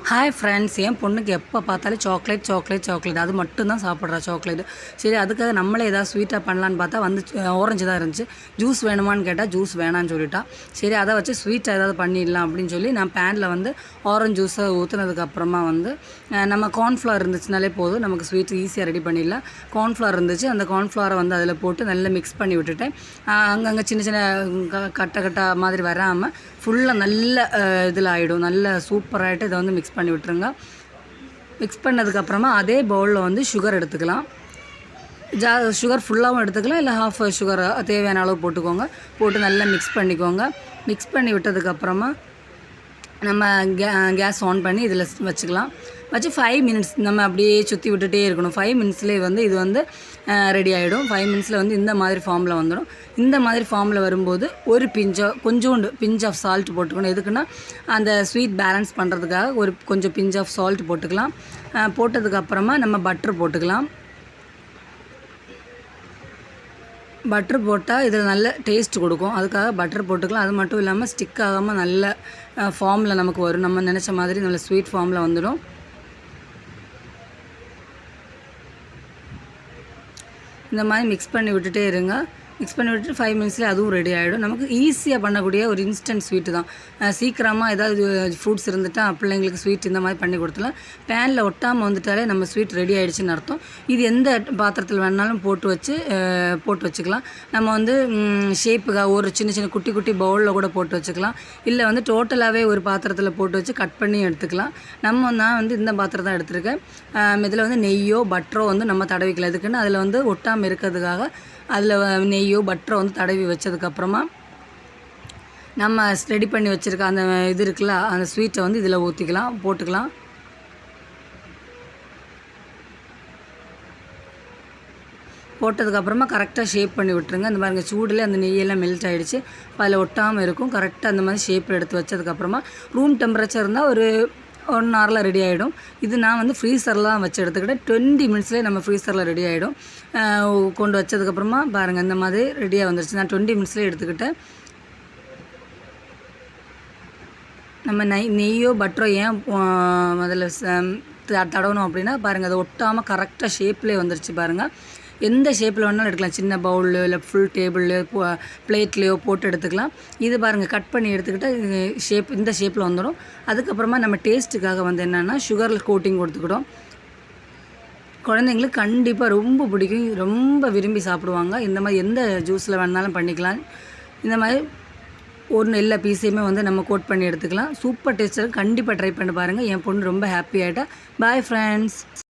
Hi friends, என் பொண்ணுக்கு எப்போ பார்த்தாலும் சாக்லேட் அது மட்டும் தான் சாப்பிட்றா சாக்லேட். சரி, அதுக்காக நம்மளே ஏதாவது ஸ்வீட்டாக பண்ணலான்னு பார்த்தா வந்து ஆரஞ்சு தான் இருந்துச்சு. ஜூஸ் வேணுமான்னு கேட்டால் ஜூஸ் வேணான்னு சொல்லிட்டா. சரி, அதை வச்சு ஸ்வீட்டாக ஏதாவது பண்ணிடலாம் அப்படின்னு சொல்லி நான் பேனில் வந்து ஆரஞ்சு ஜூஸை ஊற்றுனதுக்கப்புறமா வந்து நம்ம கார்ன்ஃப்ளவர் இருந்துச்சுனாலே போதும், நமக்கு ஸ்வீட் ஈஸியாக ரெடி பண்ணிடலாம். கார்ன்ஃப்ளவர் இருந்துச்சு, அந்த கார்ன்ஃப்ளவரை வந்து அதில் போட்டு நல்லா மிக்ஸ் பண்ணி விட்டுட்டேன். அங்கங்கே சின்ன சின்ன கட்டை மாதிரி வராமல் ஃபுல்லாக நல்ல இதில் ஆகிடும். நல்ல சூப்பராகிட்டு இதை வந்து மிக்ஸ் பண்ணி விட்டுருங்க. மிக்ஸ் பண்ணதுக்கப்புறமா அதே பவுலில் வந்து சுகர் எடுத்துக்கலாம். சுகர் ஃபுல்லாகவும் எடுத்துக்கலாம், இல்லை ஹாஃப் சுகர் தேவையான அளவு போட்டுக்கோங்க. போட்டு நல்லா மிக்ஸ் பண்ணிக்கோங்க. மிக்ஸ் பண்ணி விட்டதுக்கப்புறமா நம்ம கேஸ் ஆன் பண்ணி இதில் வச்சுக்கலாம். வச்சு 5 மினிட்ஸ் நம்ம அப்படியே சுற்றி விட்டுட்டே இருக்கணும். 5 மினிட்ஸ்லேயே வந்து இது வந்து ரெடி ஆகிடும். 5 மினிட்ஸில் வந்து இந்த மாதிரி ஃபார்மில் வந்துடும். இந்த மாதிரி ஃபார்மில் வரும்போது ஒரு கொஞ்சோண்டு பிஞ்ச் ஆஃப் சால்ட் போட்டுக்கணும். எதுக்குன்னா அந்த ஸ்வீட் பேலன்ஸ் பண்ணுறதுக்காக கொஞ்சம் பிஞ்ச் ஆஃப் சால்ட் போட்டுக்கலாம். போட்டதுக்கப்புறமா நம்ம பட்டர் போட்டுக்கலாம். பட்ரு போட்டால் இதில் நல்ல டேஸ்ட் கொடுக்கும், அதுக்காக பட்டர் போட்டுக்கலாம். அது மட்டும் இல்லாமல் ஸ்டிக் ஆகாமல் நல்ல ஃபார்மில் நமக்கு வரும். நம்ம நினச்ச மாதிரி நல்ல ஸ்வீட் ஃபார்மில் வந்துடும். இந்த மாதிரி மிக்ஸ் பண்ணி விட்டுட்டே இருங்க. மிக்ஸ் பண்ணி விட்டுட்டு 5 மினிட்ஸ்லேயே அதுவும் ரெடி ஆகிடும். நமக்கு ஈஸியாக பண்ணக்கூடிய ஒரு இன்ஸ்டன்ட் ஸ்வீட்டு தான். சீக்கிரமாக ஏதாவது ஃப்ரூட்ஸ் இருந்துட்டால் பிள்ளைங்களுக்கு ஸ்வீட் இந்த மாதிரி பண்ணி கொடுத்துலாம். பேனில் ஒட்டாமல் வந்துட்டாலே நம்ம ஸ்வீட் ரெடி ஆகிடுச்சின்னு அர்த்தம். இது எந்த பாத்திரத்தில் வேணாலும் போட்டு வச்சுக்கலாம். நம்ம வந்து ஷேப்புக்காக ஒரு சின்ன சின்ன குட்டி குட்டி பவுலில் கூட போட்டு வச்சுக்கலாம். இல்லை வந்து டோட்டலாகவே ஒரு பாத்திரத்தில் போட்டு வச்சு கட் பண்ணி எடுத்துக்கலாம். நான் வந்து இந்த பாத்திரம் தான் எடுத்துருக்கேன். இதில் வந்து நெய்யோ பட்டரோ வந்து நம்ம தடவிக்கலாம். எதுக்குன்னு அதில் வந்து ஒட்டாமல் இருக்கிறதுக்காக அதில் நெய்யோ பட்டரோ வந்து தடவி வச்சதுக்கப்புறமா நம்ம ரெடி பண்ணி வச்சுருக்க அந்த இது இருக்குல்ல, அந்த ஸ்வீட்டை வந்து இதில் போட்டுக்கலாம். போட்டதுக்கப்புறமா கரெக்டாக ஷேப் பண்ணி விட்டுருங்க. இந்த மாதிரி சூடில் அந்த நெய்யெல்லாம் மெல்ட் ஆகிடுச்சு. அதில் ஒட்டாமல் இருக்கும். கரெக்டாக அந்த மாதிரி ஷேப் எடுத்து வச்சதுக்கப்புறமா ரூம் டெம்பரேச்சர் இருந்தால் ஒரு 1 ஹவரில் ரெடி ஆகிடும். இது நான் வந்து ஃப்ரீசரில் தான் வச்சு எடுத்துக்கிட்டேன். 20 மினிட்ஸ்லேயே நம்ம ஃப்ரீசரில் ரெடி ஆகிடும். கொண்டு வச்சதுக்கப்புறமா பாருங்கள், இந்த மாதிரி ரெடியாக வந்துருச்சு. நான் 20 மினிட்ஸ்லேயே எடுத்துக்கிட்டேன். நம்ம நெய்யோ பட்டரோ ஏன் முதல்ல தடவணும் அப்படின்னா பாருங்கள், அதை ஒட்டாமல் கரெக்டாக ஷேப்லேயே வந்துருச்சு. பாருங்கள், எந்த ஷேப்பில் வேணாலும் எடுக்கலாம். சின்ன பவுலில் இல்லை ஃபுல் டேபிள்லையோ பிளேட்லேயோ போட்டு எடுத்துக்கலாம். இது பாருங்கள், கட் பண்ணி எடுத்துக்கிட்டால் இந்த ஷேப்பில் வந்துடும். அதுக்கப்புறமா நம்ம டேஸ்ட்டுக்காக வந்து என்னென்னா சுகரில் கோட்டிங் கொடுத்துக்கிட்டோம். குழந்தைங்களுக்கு கண்டிப்பாக ரொம்ப பிடிக்கும், ரொம்ப விரும்பி சாப்பிடுவாங்க. இந்த மாதிரி எந்த ஜூஸில் வேணாலும் பண்ணிக்கலாம். இந்த மாதிரி எல்லா பீஸையுமே வந்து நம்ம கோட் பண்ணி எடுத்துக்கலாம். சூப்பர் டேஸ்ட்டாக கண்டிப்பாக ட்ரை பண்ணி பாருங்கள். என் பொண்ணு ரொம்ப ஹாப்பி ஆகிட்டா. Bye friends.